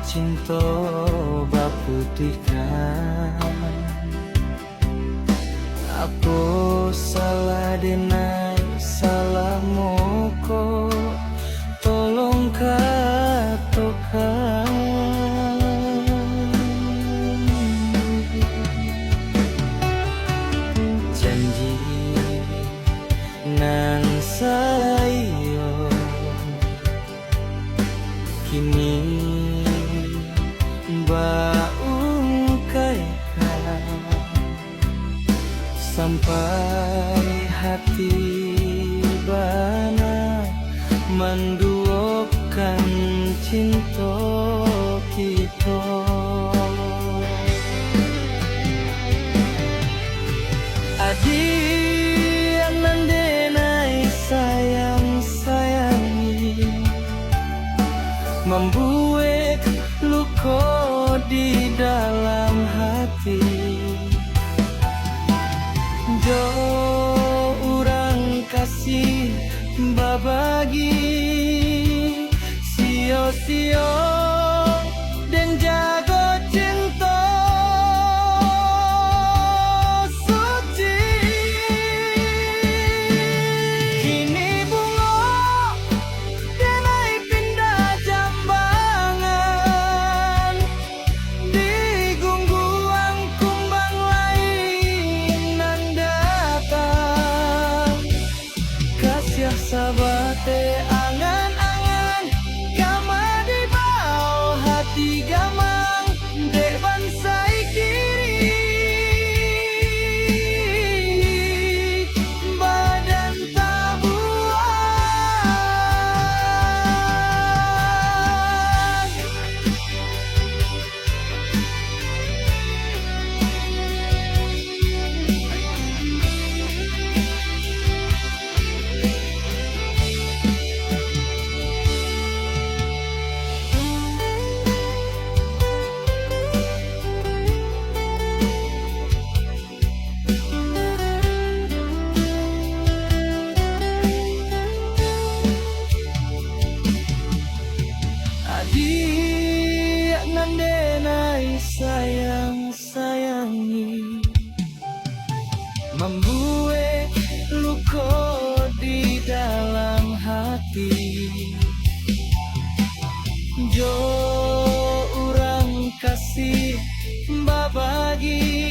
cinta baputihkan. Aku salah denai salah moko, tolong katokan. Janji nan sayo kini baungkaikan sampai hati bana menduakan cinta kita. Adik nan denai sayang-sayangi, membuat luka di dalam hati. Jo urang kasih babagi sio-sio dan jago cinta suci. Kini bunga denai pindah jambangan, di gungguang kumbang lain nan datang. Kasih sabate angan-angan kama di bawah hati gamang dek bansai kiri badan tabuan. Adik nan denai sayang-sayangi, membuat luka di dalam hati. Jo urang kasih babagi